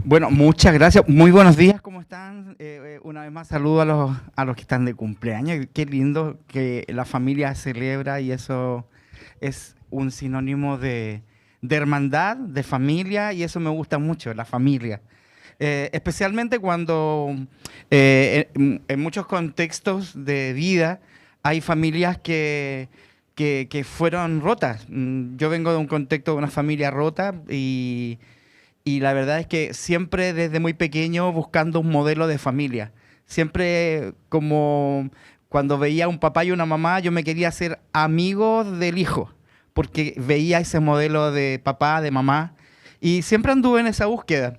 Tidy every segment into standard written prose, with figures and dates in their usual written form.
Bueno, muchas gracias. Muy buenos días, ¿cómo están? Una vez más saludo a los que están de cumpleaños. Qué lindo que la familia celebra y eso es un sinónimo de hermandad, de familia y eso me gusta mucho, la familia. Especialmente cuando en muchos contextos de vida hay familias que fueron rotas. Yo vengo de un contexto de una familia rota y la verdad es que siempre desde muy pequeño buscando un modelo de familia. Siempre como cuando veía a un papá y una mamá, yo me quería hacer amigo del hijo, porque veía ese modelo de papá, de mamá, y siempre anduve en esa búsqueda.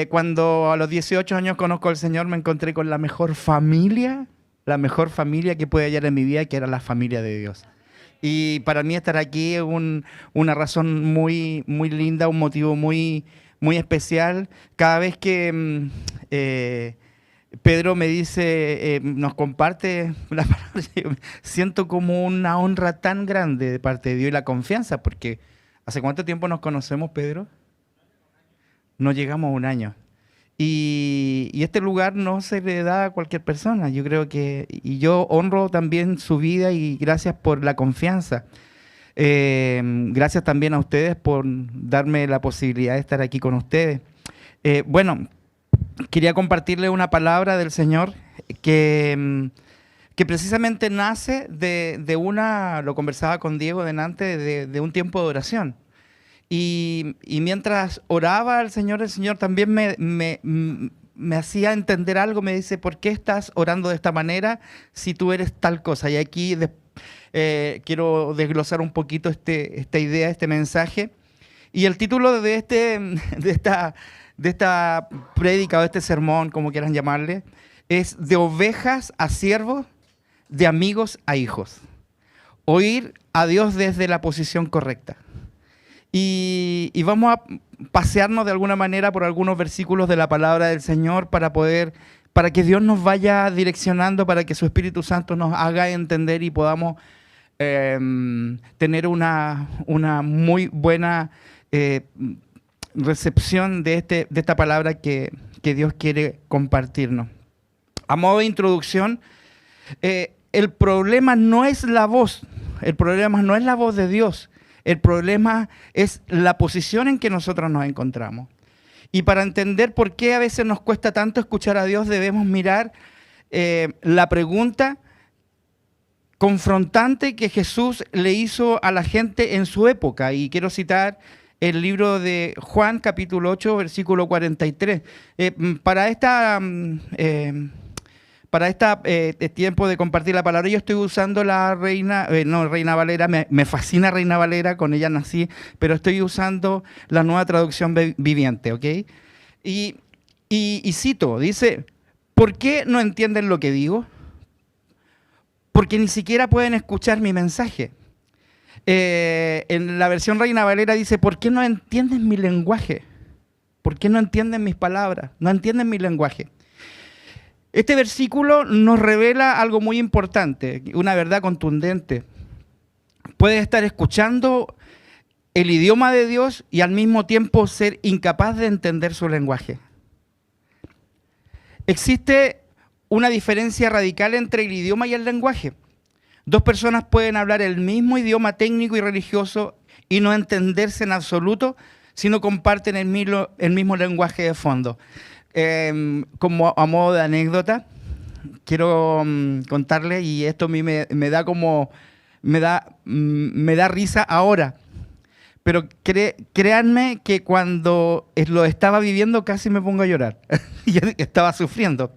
Cuando a los 18 años conozco al Señor, me encontré con la mejor familia que puede hallar en mi vida, que era la familia de Dios. Y para mí estar aquí es una razón muy, muy linda, un motivo muy, muy especial. Cada vez que Pedro me dice, nos comparte la palabra, yo siento como una honra tan grande de parte de Dios y la confianza, porque ¿hace cuánto tiempo nos conocemos, Pedro? No llegamos a un año. Y este lugar no se le da a cualquier persona. Yo creo que, y yo honro también su vida y gracias por la confianza. Gracias también a ustedes por darme la posibilidad de estar aquí con ustedes. Bueno, quería compartirle una palabra del Señor que precisamente nace lo conversaba con Diego delante, de un tiempo de oración. Y mientras oraba al Señor, el Señor también me hacía entender algo, me dice, ¿por qué estás orando de esta manera si tú eres tal cosa? Y aquí quiero desglosar un poquito esta idea, este mensaje. Y el título de esta prédica o de este sermón, como quieran llamarle, es de ovejas a siervos, de amigos a hijos. Oír a Dios desde la posición correcta. Y vamos a pasearnos de alguna manera por algunos versículos de la palabra del Señor para que Dios nos vaya direccionando, para que su Espíritu Santo nos haga entender y podamos tener una muy buena recepción de esta palabra que Dios quiere compartirnos. A modo de introducción, el problema no es la voz, el problema no es la voz de Dios. El problema es la posición en que nosotros nos encontramos. Y para entender por qué a veces nos cuesta tanto escuchar a Dios, debemos mirar la pregunta confrontante que Jesús le hizo a la gente en su época. Y quiero citar el libro de Juan, capítulo 8, versículo 43. Para este tiempo de compartir la palabra, yo estoy usando la Reina Valera, me fascina Reina Valera, con ella nací, pero estoy usando la Nueva Traducción Viviente, ¿ok? Y cito, dice, ¿por qué no entienden lo que digo? Porque ni siquiera pueden escuchar mi mensaje. En la versión Reina Valera dice, ¿por qué no entienden mi lenguaje? ¿Por qué no entienden mis palabras? No entienden mi lenguaje. Este versículo nos revela algo muy importante, una verdad contundente. Puedes estar escuchando el idioma de Dios y al mismo tiempo ser incapaz de entender su lenguaje. Existe una diferencia radical entre el idioma y el lenguaje. Dos personas pueden hablar el mismo idioma técnico y religioso y no entenderse en absoluto si no comparten el mismo lenguaje de fondo. Como a modo de anécdota, quiero contarle, y esto a mí me da risa ahora, pero créanme que cuando lo estaba viviendo casi me pongo a llorar. Yo estaba sufriendo.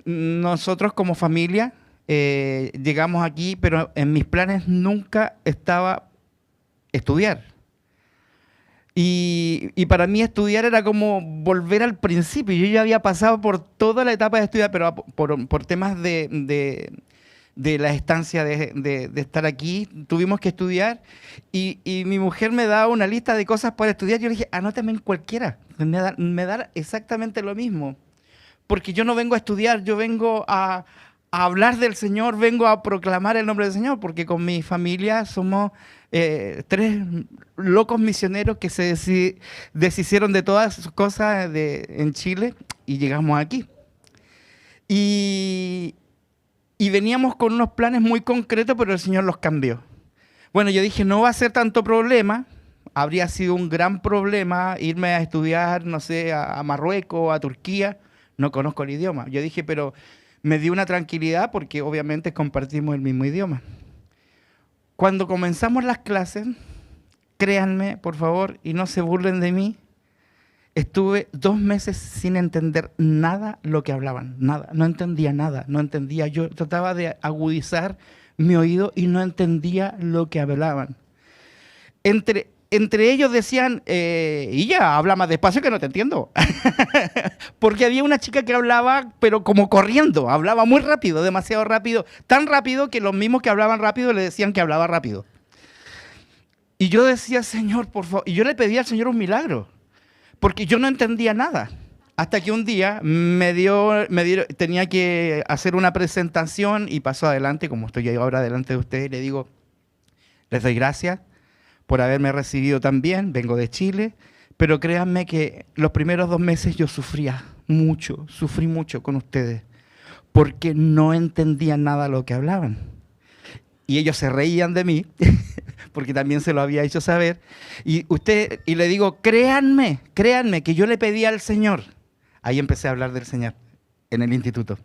Nosotros como familia llegamos aquí, pero en mis planes nunca estaba estudiar. Y para mí estudiar era como volver al principio. Yo ya había pasado por toda la etapa de estudiar, pero por temas de la estancia de estar aquí, tuvimos que estudiar. Y mi mujer me daba una lista de cosas para estudiar. Yo le dije, anótame en cualquiera. Me da exactamente lo mismo. Porque yo no vengo a estudiar, yo vengo a a hablar del Señor, vengo a proclamar el nombre del Señor, porque con mi familia somos tres locos misioneros que se deshicieron de todas sus cosas en Chile y llegamos aquí. Y veníamos con unos planes muy concretos, pero el Señor los cambió. Bueno, yo dije, no va a ser tanto problema. Habría sido un gran problema irme a estudiar, no sé, a Marruecos, a Turquía. No conozco el idioma. Yo dije, pero me dio una tranquilidad porque obviamente compartimos el mismo idioma. Cuando comenzamos las clases, créanme, por favor, y no se burlen de mí, estuve 2 meses sin entender nada lo que hablaban, nada, no entendía nada, no entendía. Yo trataba de agudizar mi oído y no entendía lo que hablaban. Entre ellos decían, y ya, habla más despacio que no te entiendo. Porque había una chica que hablaba, pero como corriendo, hablaba muy rápido, demasiado rápido, tan rápido que los mismos que hablaban rápido le decían que hablaba rápido. Y yo decía, Señor, por favor, y yo le pedía al Señor un milagro, porque yo no entendía nada. Hasta que un día tenía que hacer una presentación y paso adelante, como estoy ahora delante de ustedes, y le digo, les doy gracias por haberme recibido tan bien, vengo de Chile, pero créanme que los primeros 2 meses yo sufrí mucho con ustedes, porque no entendía nada lo que hablaban. Y ellos se reían de mí, porque también se lo había hecho saber, y le digo, créanme que yo le pedí al Señor, ahí empecé a hablar del Señor en el instituto,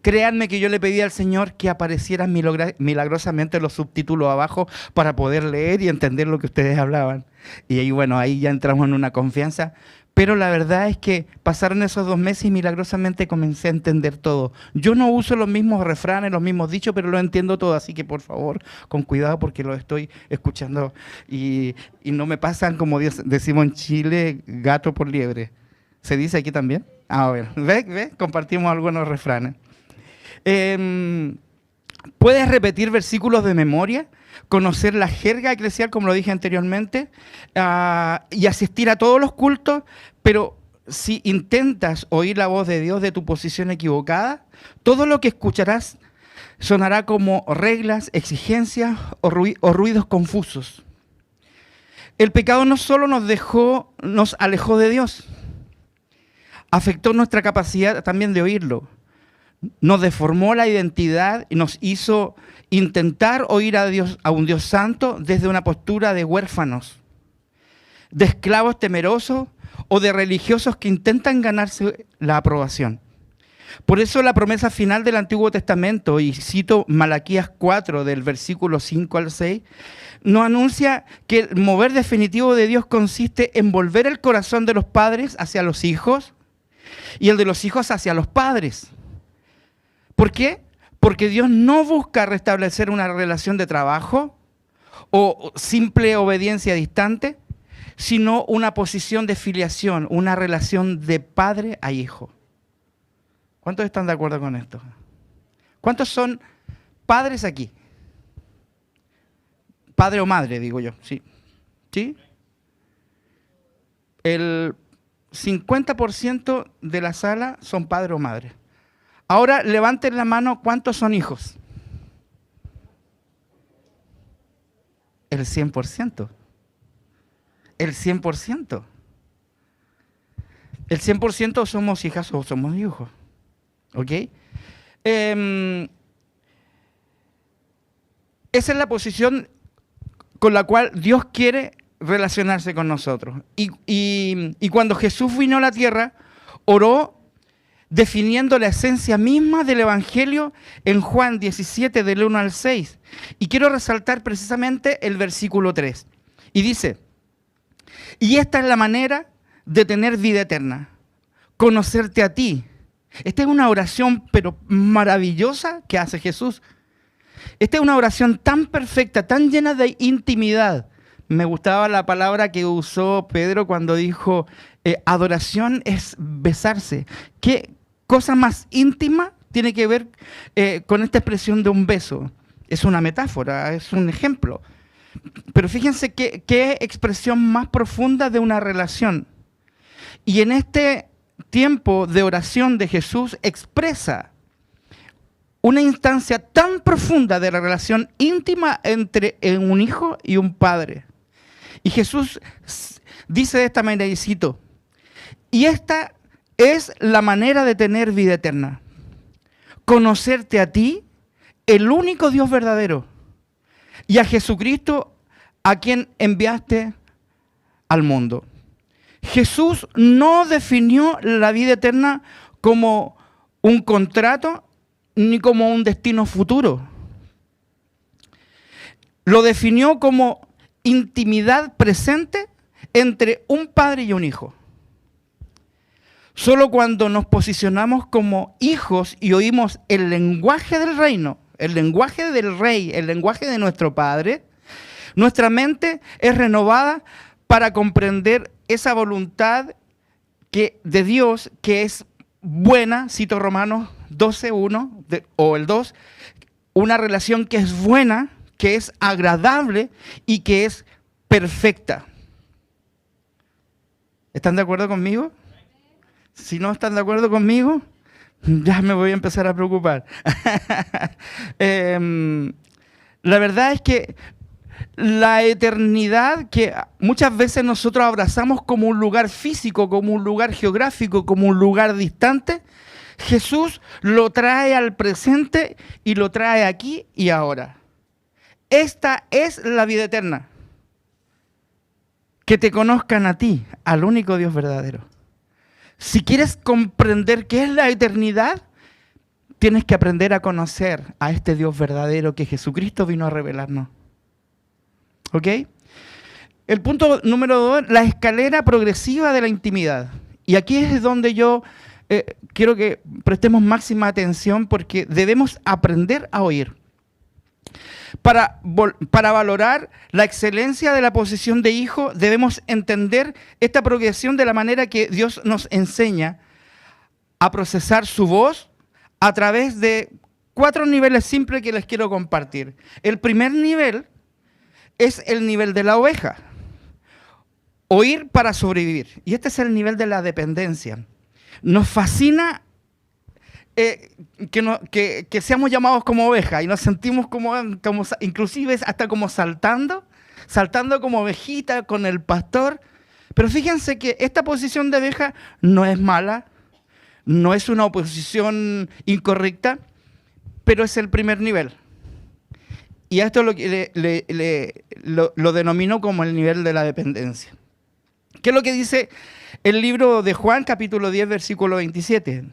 créanme que yo le pedí al Señor que aparecieran milagrosamente los subtítulos abajo para poder leer y entender lo que ustedes hablaban. Y ahí, bueno, ahí ya entramos en una confianza, pero la verdad es que pasaron esos 2 meses y milagrosamente comencé a entender todo. Yo no uso los mismos refranes, los mismos dichos, pero lo entiendo todo, así que por favor, con cuidado porque lo estoy escuchando y no me pasan, como decimos en Chile, gato por liebre. ¿Se dice aquí también? A ver, ¿ves? Compartimos algunos refranes. Puedes repetir versículos de memoria, conocer la jerga eclesial, como lo dije anteriormente, y asistir a todos los cultos, pero si intentas oír la voz de Dios de tu posición equivocada, todo lo que escucharás sonará como reglas, exigencias o ruidos confusos. El pecado no solo nos alejó de Dios, afectó nuestra capacidad también de oírlo. Nos deformó la identidad y nos hizo intentar oír a un Dios santo desde una postura de huérfanos, de esclavos temerosos o de religiosos que intentan ganarse la aprobación. Por eso la promesa final del Antiguo Testamento, y cito Malaquías 4 del versículo 5 al 6, nos anuncia que el mover definitivo de Dios consiste en volver el corazón de los padres hacia los hijos y el de los hijos hacia los padres. ¿Por qué? Porque Dios no busca restablecer una relación de trabajo o simple obediencia distante, sino una posición de filiación, una relación de padre a hijo. ¿Cuántos están de acuerdo con esto? ¿Cuántos son padres aquí? Padre o madre, digo yo, sí. ¿Sí? El 50% de la sala son padre o madre. Ahora levanten la mano, ¿cuántos son hijos? El 100%. El 100%. El 100% somos hijas o somos hijos. ¿Ok? Esa es la posición con la cual Dios quiere relacionarse con nosotros. Y cuando Jesús vino a la tierra, oró definiendo la esencia misma del Evangelio en Juan 17, del 1 al 6. Y quiero resaltar precisamente el versículo 3. Y dice, y esta es la manera de tener vida eterna, conocerte a ti. Esta es una oración, pero maravillosa, que hace Jesús. Esta es una oración tan perfecta, tan llena de intimidad. Me gustaba la palabra que usó Pedro cuando dijo, adoración es besarse. ¿Qué cosa más íntima tiene que ver con esta expresión de un beso? Es una metáfora, es un ejemplo. Pero fíjense qué expresión más profunda de una relación. Y en este tiempo de oración de Jesús expresa una instancia tan profunda de la relación íntima entre un hijo y un padre. Y Jesús dice de esta manera, y cito, y esta es la manera de tener vida eterna, conocerte a ti, el único Dios verdadero, y a Jesucristo, a quien enviaste al mundo. Jesús no definió la vida eterna como un contrato ni como un destino futuro. Lo definió como intimidad presente entre un padre y un hijo. Solo cuando nos posicionamos como hijos y oímos el lenguaje del reino, el lenguaje del rey, el lenguaje de nuestro padre, nuestra mente es renovada para comprender esa voluntad de Dios que es buena, cito Romanos 12:1 o el 2, una relación que es buena, que es agradable y que es perfecta. ¿Están de acuerdo conmigo? Si no están de acuerdo conmigo, ya me voy a empezar a preocupar. La verdad es que la eternidad que muchas veces nosotros abrazamos como un lugar físico, como un lugar geográfico, como un lugar distante, Jesús lo trae al presente y lo trae aquí y ahora. Esta es la vida eterna. Que te conozcan a ti, al único Dios verdadero. Si quieres comprender qué es la eternidad, tienes que aprender a conocer a este Dios verdadero que Jesucristo vino a revelarnos. ¿Ok? El punto número 2, la escalera progresiva de la intimidad. Y aquí es donde yo quiero que prestemos máxima atención porque debemos aprender a oír. Para valorar la excelencia de la posición de hijo, debemos entender esta progresión de la manera que Dios nos enseña a procesar su voz a través de 4 niveles simples que les quiero compartir. El primer nivel es el nivel de la oveja. Oír para sobrevivir. Y este es el nivel de la dependencia. Nos fascina que seamos llamados como ovejas y nos sentimos como inclusive hasta como saltando como ovejita con el pastor. Pero fíjense que esta posición de oveja no es mala, no es una oposición incorrecta, pero es el primer nivel. Y a esto lo denomino como el nivel de la dependencia. ¿Qué es lo que dice el libro de Juan, capítulo 10, versículo 27?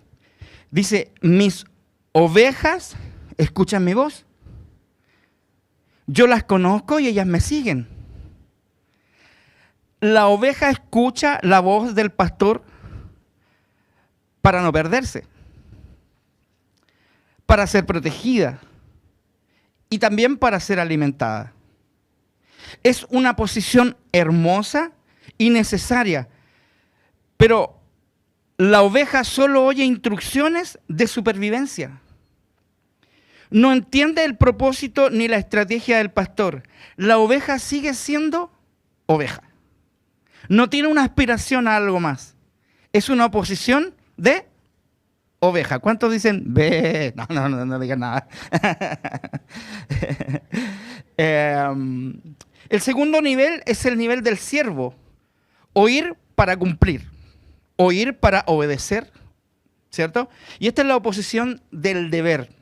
Dice, mis ovejas escuchan mi voz. Yo las conozco y ellas me siguen. La oveja escucha la voz del pastor para no perderse, para ser protegida y también para ser alimentada. Es una posición hermosa y necesaria, pero la oveja solo oye instrucciones de supervivencia. No entiende el propósito ni la estrategia del pastor. La oveja sigue siendo oveja. No tiene una aspiración a algo más. Es una oposición de oveja. ¿Cuántos dicen, ve? No digan nada. El segundo nivel es el nivel del siervo. Oír para cumplir. Oír para obedecer, ¿cierto? Y esta es la oposición del deber.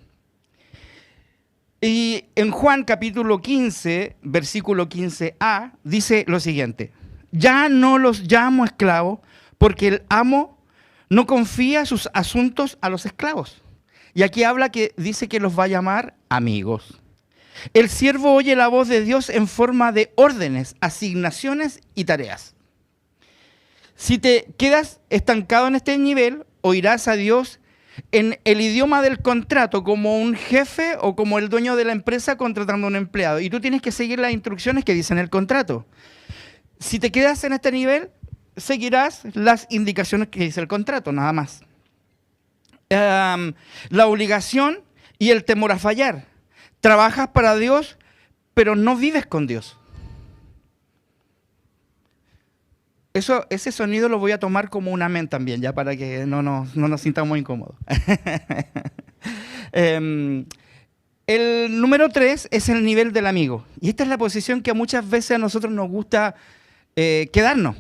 Y en Juan capítulo 15, versículo 15a, dice lo siguiente. Ya no los llamo esclavos porque el amo no confía sus asuntos a los esclavos. Y aquí habla que dice que los va a llamar amigos. El siervo oye la voz de Dios en forma de órdenes, asignaciones y tareas. Si te quedas estancado en este nivel, oirás a Dios en el idioma del contrato, como un jefe o como el dueño de la empresa contratando a un empleado. Y tú tienes que seguir las instrucciones que dicen el contrato. Si te quedas en este nivel, seguirás las indicaciones que dice el contrato, nada más. La obligación y el temor a fallar. Trabajas para Dios, pero no vives con Dios. Ese sonido lo voy a tomar como un amén también, ya para que no nos sintamos incómodos. El número 3 es el nivel del amigo. Y esta es la posición que muchas veces a nosotros nos gusta quedarnos.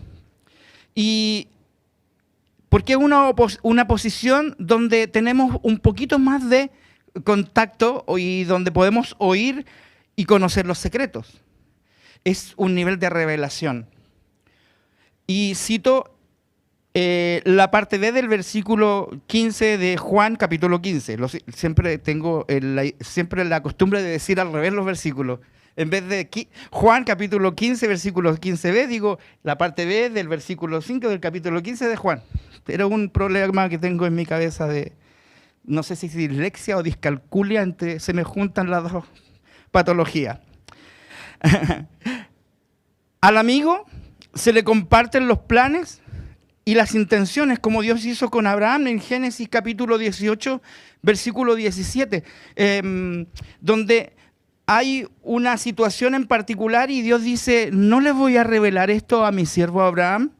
Y porque es una posición donde tenemos un poquito más de contacto y donde podemos oír y conocer los secretos. Es un nivel de revelación. Y cito la parte B del versículo 15 de Juan, capítulo 15. Siempre tengo siempre la costumbre de decir al revés los versículos. En vez de Juan, capítulo 15, versículo 15b, digo la parte B del versículo 5 del capítulo 15 de Juan. Era un problema que tengo en mi cabeza de, no sé si es dislexia o discalculia, se me juntan las dos patologías. Al amigo se le comparten los planes y las intenciones, como Dios hizo con Abraham en Génesis capítulo 18, versículo 17, donde hay una situación en particular y Dios dice, no le voy a revelar esto a mi siervo Abraham,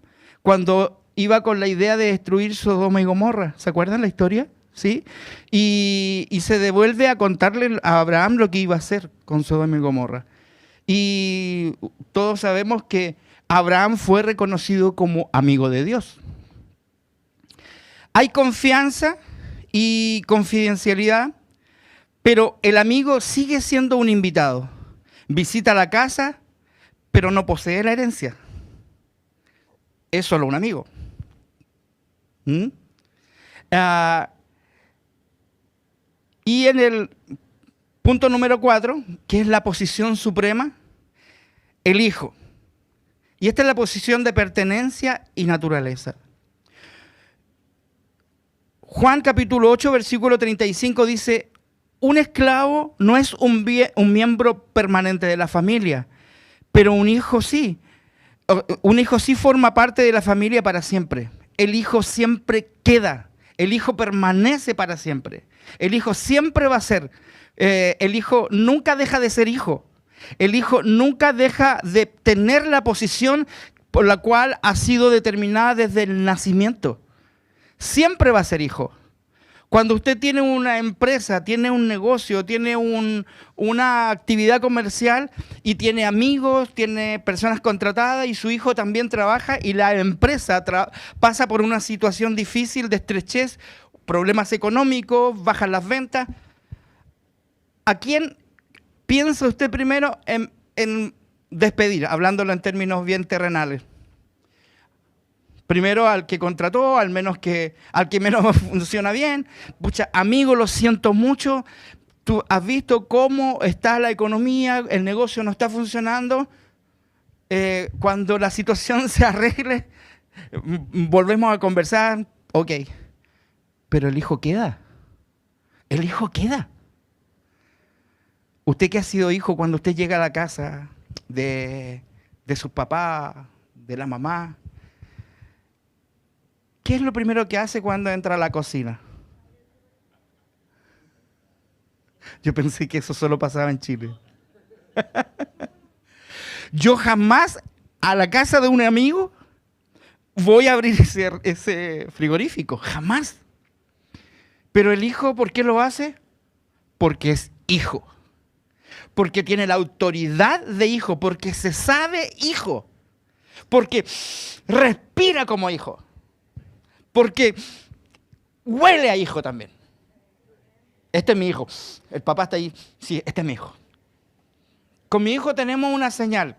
cuando iba con la idea de destruir Sodoma y Gomorra. ¿Se acuerdan la historia? ¿Sí? Y se devuelve a contarle a Abraham lo que iba a hacer con Sodoma y Gomorra. Y todos sabemos que Abraham fue reconocido como amigo de Dios. Hay confianza y confidencialidad, pero el amigo sigue siendo un invitado. Visita la casa, pero no posee la herencia. Es solo un amigo. Y en el punto número 4, que es la posición suprema, el hijo. Y esta es la posición de pertenencia y naturaleza. Juan capítulo 8, versículo 35 dice, un esclavo no es un miembro permanente de la familia, pero un hijo sí. Un hijo sí forma parte de la familia para siempre. El hijo siempre queda. El hijo permanece para siempre. El hijo siempre va a ser. El hijo nunca deja de ser hijo. El hijo nunca deja de tener la posición por la cual ha sido determinada desde el nacimiento. Siempre va a ser hijo. Cuando usted tiene una empresa, tiene un negocio, tiene una actividad comercial y tiene amigos, tiene personas contratadas y su hijo también trabaja y la empresa pasa por una situación difícil de estrechez, problemas económicos, bajan las ventas, ¿a quién piensa usted primero en despedir, hablándolo en términos bien terrenales? Primero al que contrató, al que menos funciona bien. Pucha, amigo, lo siento mucho. Tú has visto cómo está la economía, el negocio no está funcionando. Cuando la situación se arregle, volvemos a conversar. Ok, pero el hijo queda. El hijo queda. Usted que ha sido hijo, cuando usted llega a la casa de sus papás, de la mamá, ¿qué es lo primero que hace cuando entra a la cocina? Yo pensé que eso solo pasaba en Chile. Yo jamás a la casa de un amigo voy a abrir ese frigorífico. Jamás. Pero el hijo, ¿por qué lo hace? Porque es hijo. Porque tiene la autoridad de hijo. Porque se sabe hijo. Porque respira como hijo. Porque huele a hijo también. Este es mi hijo. El papá está ahí. Sí, este es mi hijo. Con mi hijo tenemos una señal.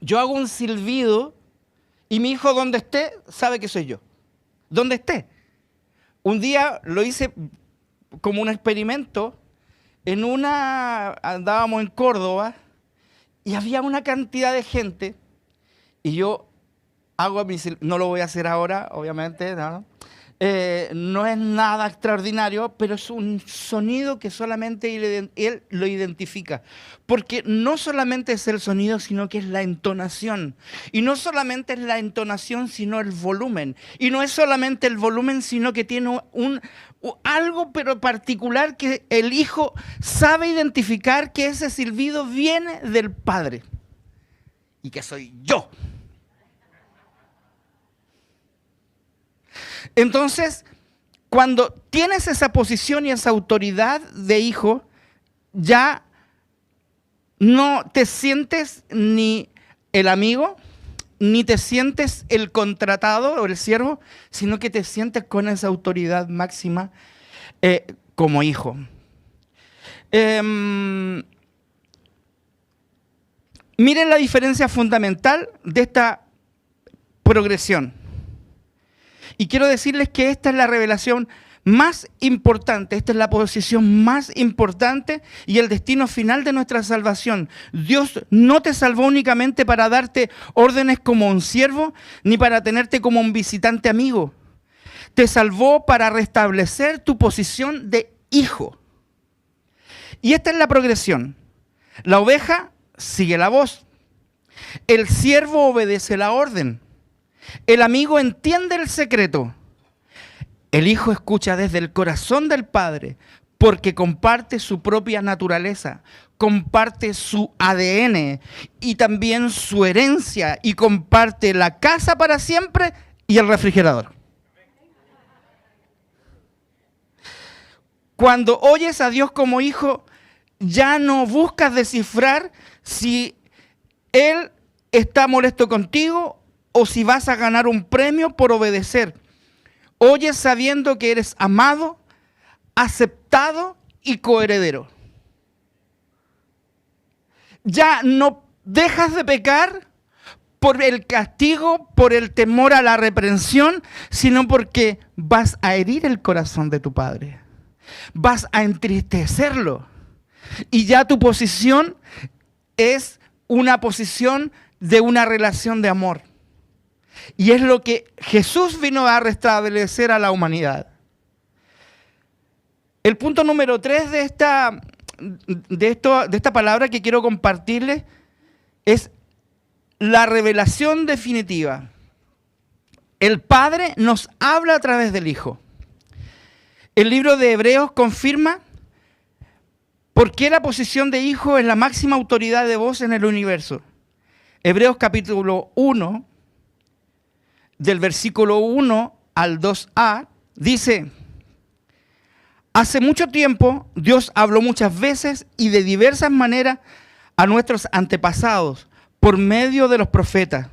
Yo hago un silbido y mi hijo donde esté sabe que soy yo. Donde esté. Un día lo hice como un experimento. Andábamos en Córdoba y había una cantidad de gente y yo no lo voy a hacer ahora, obviamente, ¿no? No es nada extraordinario, pero es un sonido que solamente él lo identifica. Porque no solamente es el sonido, sino que es la entonación. Y no solamente es la entonación, sino el volumen. Y no es solamente el volumen, sino que tiene algo pero particular que el hijo sabe identificar, que ese silbido viene del padre. Y que soy yo. Entonces, Cuando tienes esa posición y esa autoridad de hijo, ya no te sientes ni el amigo, ni te sientes el contratado o el siervo, sino que te sientes con esa autoridad máxima como hijo. Miren la diferencia fundamental de esta progresión. Y quiero decirles que esta es la revelación más importante, esta es la posición más importante y el destino final de nuestra salvación. Dios no te salvó únicamente para darte órdenes como un siervo, ni para tenerte como un visitante amigo. Te salvó para restablecer tu posición de hijo. Y esta es la progresión. La oveja sigue la voz. El siervo obedece la orden. El amigo entiende el secreto. El hijo escucha desde el corazón del padre porque comparte su propia naturaleza, comparte su ADN y también su herencia y comparte la casa para siempre y el refrigerador. Cuando oyes a Dios como hijo, ya no buscas descifrar si Él está molesto contigo o si vas a ganar un premio por obedecer. Oyes sabiendo que eres amado, aceptado y coheredero. Ya no dejas de pecar por el castigo, por el temor a la reprensión, sino porque vas a herir el corazón de tu padre. Vas a entristecerlo. Y ya tu posición es una posición de una relación de amor. Y es lo que Jesús vino a restablecer a la humanidad. El punto número 3 de esta palabra que quiero compartirles es la revelación definitiva. El Padre nos habla a través del Hijo. El libro de Hebreos confirma por qué la posición de hijo es la máxima autoridad de voz en el universo. Hebreos capítulo 1, del versículo 1 al 2a, dice: hace mucho tiempo Dios habló muchas veces y de diversas maneras a nuestros antepasados por medio de los profetas,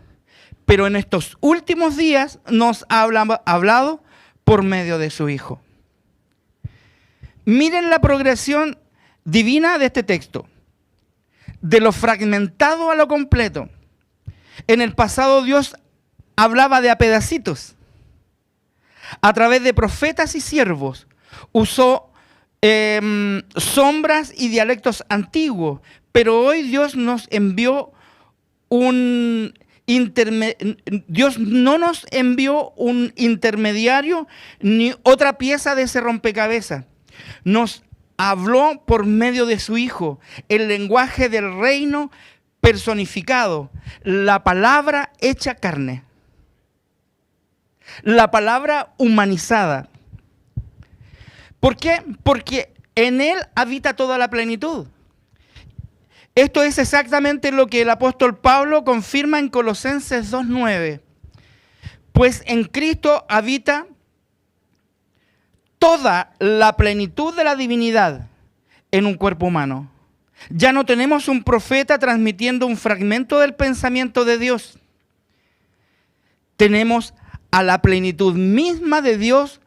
pero en estos últimos días nos ha hablado por medio de su Hijo. Miren la progresión divina de este texto, de lo fragmentado a lo completo. En el pasado Dios hablaba de a pedacitos, a través de profetas y siervos. Usó sombras y dialectos antiguos, pero hoy Dios nos envió Dios no nos envió un intermediario ni otra pieza de ese rompecabezas. Nos habló por medio de su Hijo, el lenguaje del reino personificado, la palabra hecha carne, la palabra humanizada. ¿Por qué? Porque en Él habita toda la plenitud. Esto es exactamente lo que el apóstol Pablo confirma en Colosenses 2:9. Pues en Cristo habita toda la plenitud de la divinidad en un cuerpo humano. Ya no tenemos un profeta transmitiendo un fragmento del pensamiento de Dios. Tenemos a la plenitud misma de Dios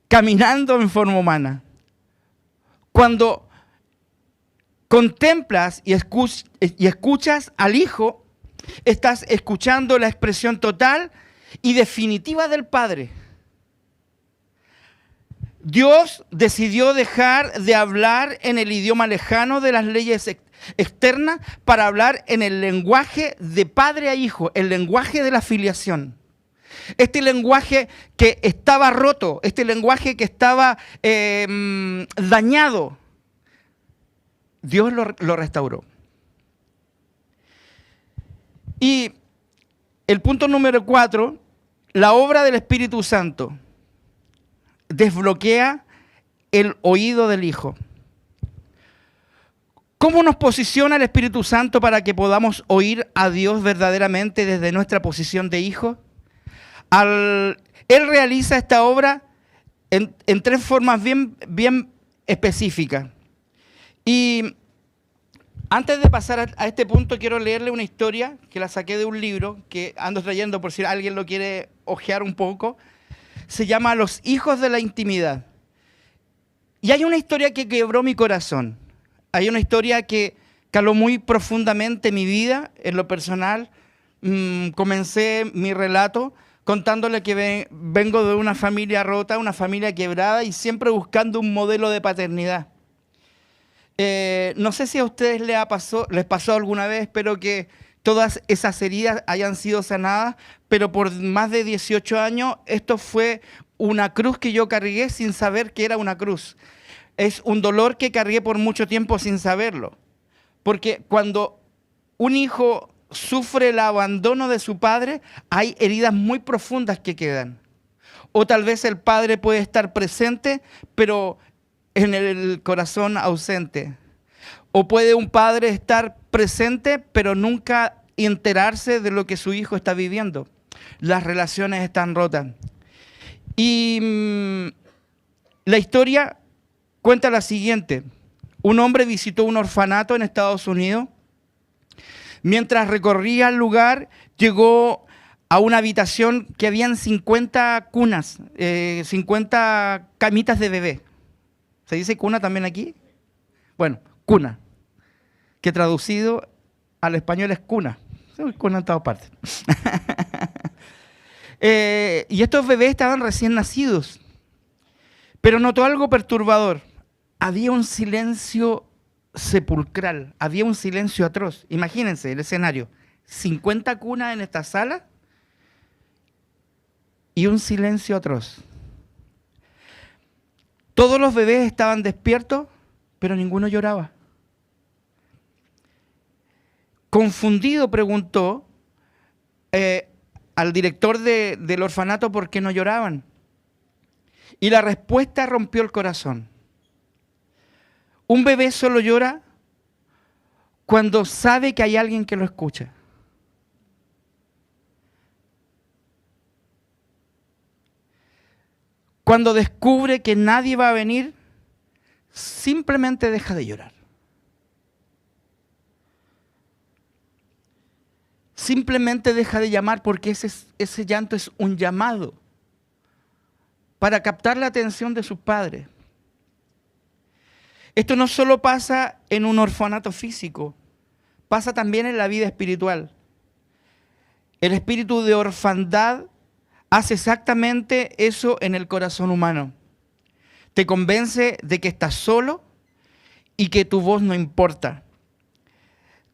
caminando en forma humana. Cuando contemplas y escuchas al Hijo, estás escuchando la expresión total y definitiva del Padre. Dios decidió dejar de hablar en el idioma lejano de las leyes externas para hablar en el lenguaje de padre a hijo, el lenguaje de la filiación. Este lenguaje que estaba roto, este lenguaje que estaba dañado, Dios lo restauró. Y el punto número 4, la obra del Espíritu Santo desbloquea el oído del Hijo. ¿Cómo nos posiciona el Espíritu Santo para que podamos oír a Dios verdaderamente desde nuestra posición de hijo? Él realiza esta obra en tres formas bien específicas. Y antes de pasar a este punto, quiero leerle una historia que la saqué de un libro que ando trayendo por si alguien lo quiere hojear un poco. Se llama Los hijos de la intimidad. Y hay una historia que quebró mi corazón. Hay una historia que caló muy profundamente mi vida, en lo personal. Comencé mi relato contándole que vengo de una familia rota, una familia quebrada y siempre buscando un modelo de paternidad. No sé si a ustedes les pasó alguna vez, espero que todas esas heridas hayan sido sanadas, pero por más de 18 años esto fue una cruz que yo cargué sin saber que era una cruz. Es un dolor que cargué por mucho tiempo sin saberlo. Porque cuando un hijo sufre el abandono de su padre, hay heridas muy profundas que quedan. O tal vez el padre puede estar presente, pero en el corazón ausente. O puede un padre estar presente, pero nunca enterarse de lo que su hijo está viviendo. Las relaciones están rotas. Y la historia cuenta la siguiente. Un hombre visitó un orfanato en Estados Unidos. Mientras recorría el lugar, llegó a una habitación que habían 50 cunas, 50 camitas de bebé. ¿Se dice cuna también aquí? Bueno, cuna, que traducido al español es cuna. Cuna en todas partes. Y estos bebés estaban recién nacidos, pero notó algo perturbador. Había un silencio sepulcral, había un silencio atroz. Imagínense el escenario, 50 cunas en esta sala y un silencio atroz. Todos los bebés estaban despiertos, pero ninguno lloraba. Confundido preguntó al director del orfanato por qué no lloraban. Y la respuesta rompió el corazón. Un bebé solo llora cuando sabe que hay alguien que lo escucha. Cuando descubre que nadie va a venir, simplemente deja de llorar. Simplemente deja de llamar porque ese llanto es un llamado para captar la atención de sus padres. Esto no solo pasa en un orfanato físico, pasa también en la vida espiritual. El espíritu de orfandad hace exactamente eso en el corazón humano. Te convence de que estás solo y que tu voz no importa.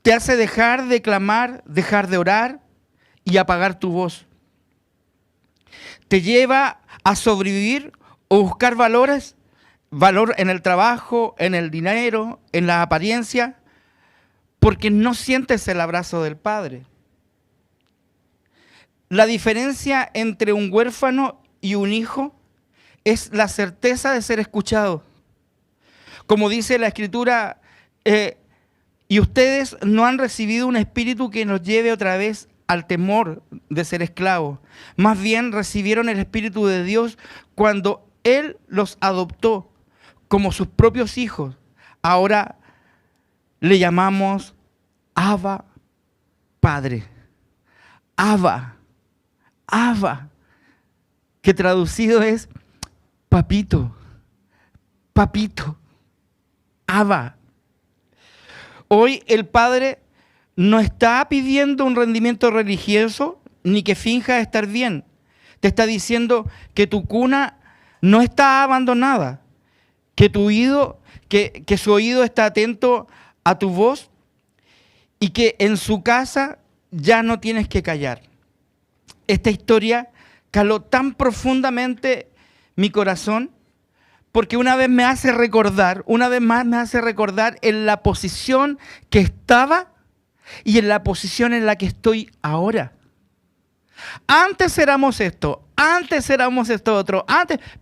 Te hace dejar de clamar, dejar de orar y apagar tu voz. Te lleva a sobrevivir o buscar valor en el trabajo, en el dinero, en la apariencia, porque no sientes el abrazo del Padre. La diferencia entre un huérfano y un hijo es la certeza de ser escuchado. Como dice la Escritura, y ustedes no han recibido un espíritu que nos lleve otra vez al temor de ser esclavos. Más bien recibieron el Espíritu de Dios cuando Él los adoptó como sus propios hijos. Ahora le llamamos Abba, Padre. Abba, que traducido es papito, papito, Abba. Hoy el Padre no está pidiendo un rendimiento religioso ni que finja estar bien. Te está diciendo que tu cuna no está abandonada, que su oído está atento a tu voz y que en su casa ya no tienes que callar. Esta historia caló tan profundamente mi corazón porque una vez más me hace recordar en la posición que estaba y en la posición en la que estoy ahora. Antes éramos esto, antes éramos esto otro,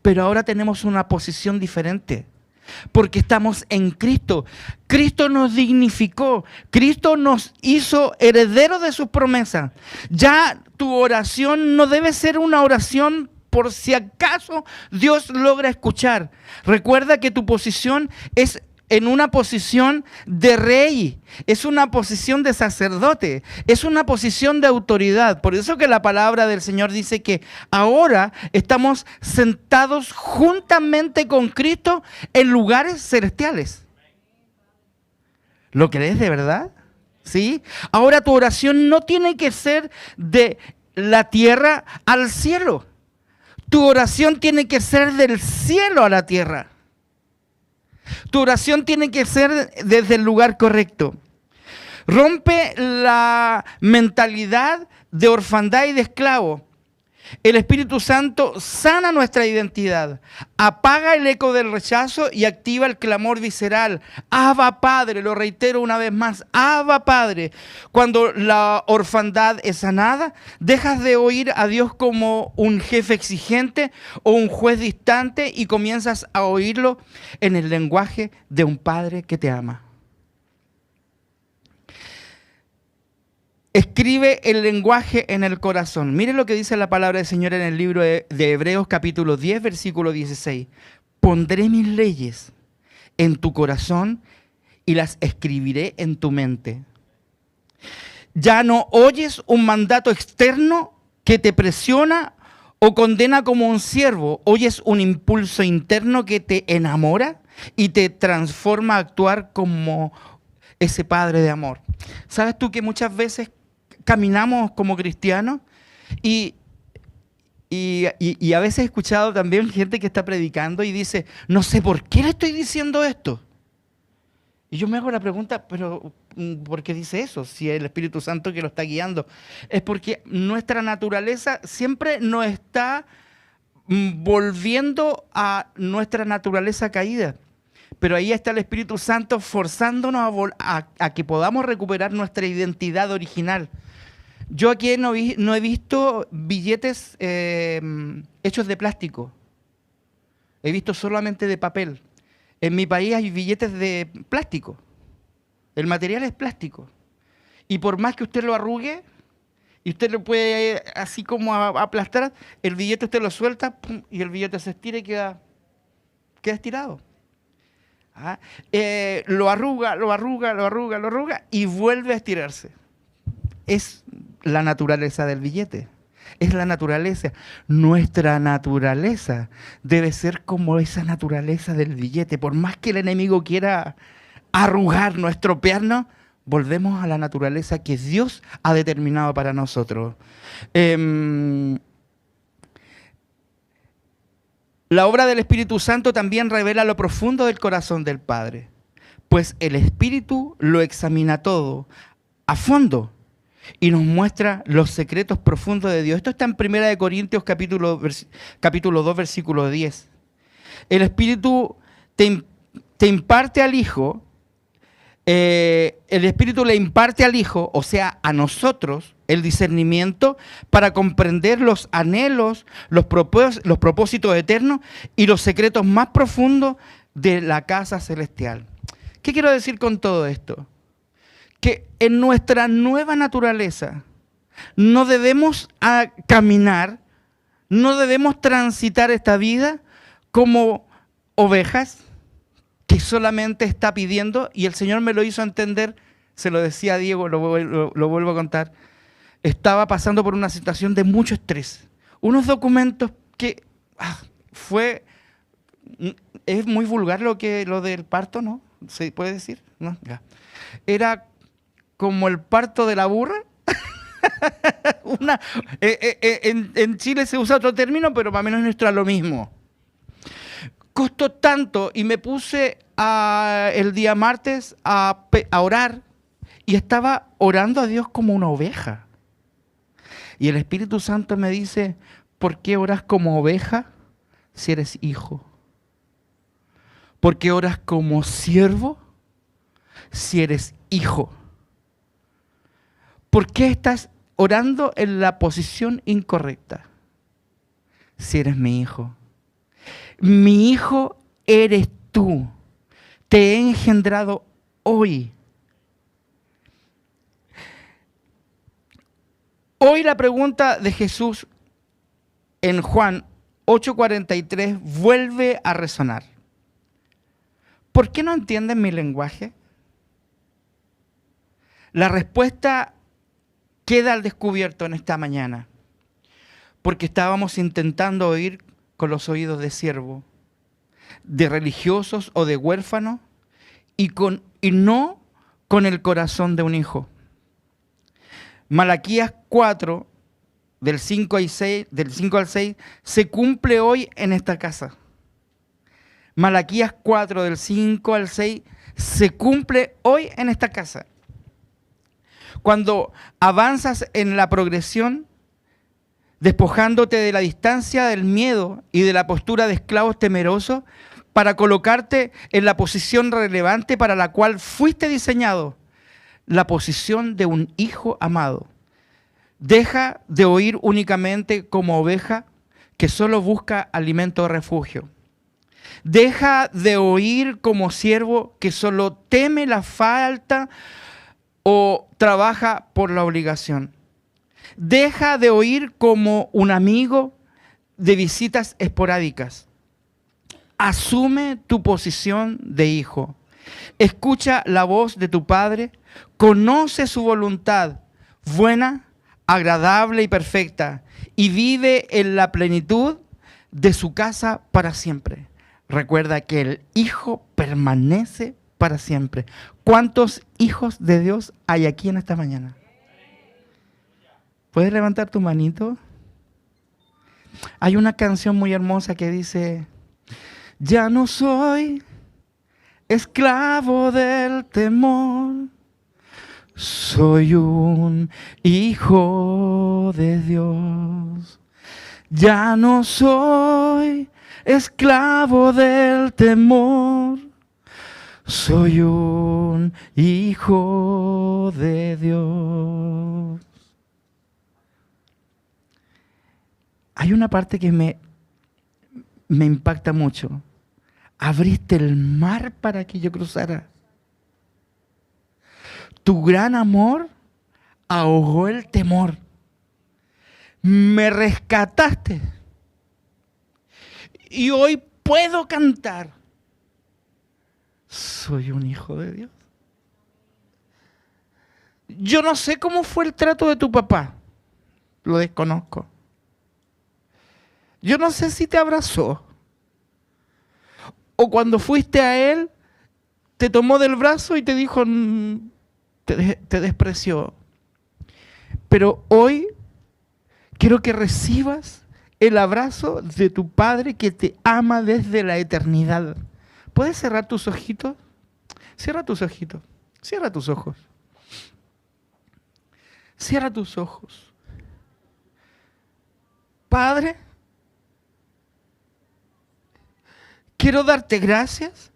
pero ahora tenemos una posición diferente. Porque estamos en Cristo. Cristo nos dignificó. Cristo nos hizo herederos de sus promesas. Ya tu oración no debe ser una oración por si acaso Dios logra escuchar. Recuerda que tu posición es en una posición de rey, es una posición de sacerdote, es una posición de autoridad. Por eso que la palabra del Señor dice que ahora estamos sentados juntamente con Cristo en lugares celestiales. ¿Lo crees de verdad? ¿Sí? Ahora tu oración no tiene que ser de la tierra al cielo. Tu oración tiene que ser del cielo a la tierra. Tu oración tiene que ser desde el lugar correcto. Rompe la mentalidad de orfandad y de esclavo. El Espíritu Santo sana nuestra identidad, apaga el eco del rechazo y activa el clamor visceral. Abba Padre, lo reitero una vez más, Abba Padre. Cuando la orfandad es sanada, dejas de oír a Dios como un jefe exigente o un juez distante y comienzas a oírlo en el lenguaje de un Padre que te ama. Escribe el lenguaje en el corazón. Miren lo que dice la palabra del Señor en el libro de Hebreos capítulo 10, versículo 16. Pondré mis leyes en tu corazón y las escribiré en tu mente. Ya no oyes un mandato externo que te presiona o condena como un siervo. Oyes un impulso interno que te enamora y te transforma a actuar como ese Padre de amor. ¿Sabes tú que muchas veces caminamos como cristianos y a veces he escuchado también gente que está predicando y dice, no sé por qué le estoy diciendo esto? Y yo me hago la pregunta, pero ¿por qué dice eso? Si es el Espíritu Santo que lo está guiando. Es porque nuestra naturaleza siempre nos está volviendo a nuestra naturaleza caída. Pero ahí está el Espíritu Santo forzándonos a que podamos recuperar nuestra identidad original. Yo aquí no he visto billetes hechos de plástico. He visto solamente de papel. En mi país hay billetes de plástico. El material es plástico. Y por más que usted lo arrugue, y usted lo puede así como aplastar, el billete usted lo suelta, pum, y el billete se estira y queda estirado. Lo arruga y vuelve a estirarse. Es la naturaleza del billete. Es la naturaleza. Nuestra naturaleza debe ser como esa naturaleza del billete. Por más que el enemigo quiera arrugarnos, estropearnos, volvemos a la naturaleza que Dios ha determinado para nosotros. La obra del Espíritu Santo también revela lo profundo del corazón del Padre, pues el Espíritu lo examina todo a fondo y nos muestra los secretos profundos de Dios. Esto está en 1 Corintios capítulo 2, versículo 10. El Espíritu te imparte al Hijo, el Espíritu le imparte al Hijo, o sea, a nosotros, el discernimiento para comprender los anhelos, los propósitos eternos y los secretos más profundos de la casa celestial. ¿Qué quiero decir con todo esto? Que en nuestra nueva naturaleza no debemos caminar, no debemos transitar esta vida como ovejas que solamente está pidiendo, y el Señor me lo hizo entender, se lo decía a Diego, lo vuelvo a contar. Estaba pasando por una situación de mucho estrés. Unos documentos que es muy vulgar lo del parto, ¿no? ¿Se puede decir? ¿No? Ya. Era como el parto de la burra. En Chile se usa otro término, pero más o menos nuestro es lo mismo. Costó tanto y me puse el día martes a orar y estaba orando a Dios como una oveja. Y el Espíritu Santo me dice, ¿por qué oras como oveja si eres hijo? ¿Por qué oras como siervo si eres hijo? ¿Por qué estás orando en la posición incorrecta si eres mi hijo? Mi hijo eres tú. Te he engendrado hoy. Hoy la pregunta de Jesús en Juan 8:43 vuelve a resonar. ¿Por qué no entienden mi lenguaje? La respuesta queda al descubierto en esta mañana, porque estábamos intentando oír con los oídos de siervo, de religiosos o de huérfanos, y no con el corazón de un hijo. Malaquías 4, del 5 al 6, se cumple hoy en esta casa. Malaquías 4, del 5 al 6, se cumple hoy en esta casa. Cuando avanzas en la progresión, despojándote de la distancia, del miedo y de la postura de esclavos temerosos, para colocarte en la posición relevante para la cual fuiste diseñado, la posición de un hijo amado. Deja de oír únicamente como oveja que solo busca alimento o refugio. Deja de oír como siervo que solo teme la falta o trabaja por la obligación. Deja de oír como un amigo de visitas esporádicas. Asume tu posición de hijo. Escucha la voz de tu Padre. Conoce su voluntad buena, agradable y perfecta, y vive en la plenitud de su casa para siempre. Recuerda que el Hijo permanece para siempre. ¿Cuántos hijos de Dios hay aquí en esta mañana? ¿Puedes levantar tu manito? Hay una canción muy hermosa que dice: ya no soy esclavo del temor, soy un hijo de Dios. Ya no soy esclavo del temor, soy un hijo de Dios. Hay una parte que me impacta mucho. Abriste el mar para que yo cruzara. Tu gran amor ahogó el temor. Me rescataste. Y hoy puedo cantar: soy un hijo de Dios. Yo no sé cómo fue el trato de tu papá. Lo desconozco. Yo no sé si te abrazó, o cuando fuiste a él, te tomó del brazo y te dijo, te despreció. Pero hoy quiero que recibas el abrazo de tu Padre que te ama desde la eternidad. ¿Puedes cerrar tus ojitos? Cierra tus ojitos. Cierra tus ojos. Cierra tus ojos. Padre, quiero darte gracias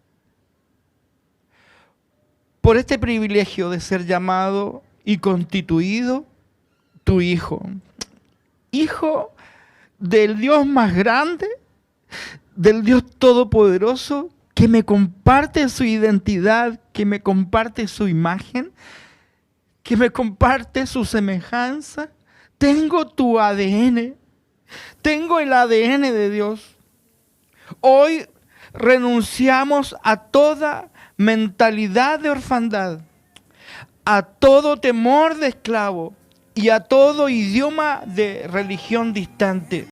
por este privilegio de ser llamado y constituido tu hijo. Hijo del Dios más grande, del Dios todopoderoso, que me comparte su identidad, que me comparte su imagen, que me comparte su semejanza. Tengo tu ADN, tengo el ADN de Dios. Hoy renunciamos a toda mentalidad de orfandad, a todo temor de esclavo y a todo idioma de religión distante.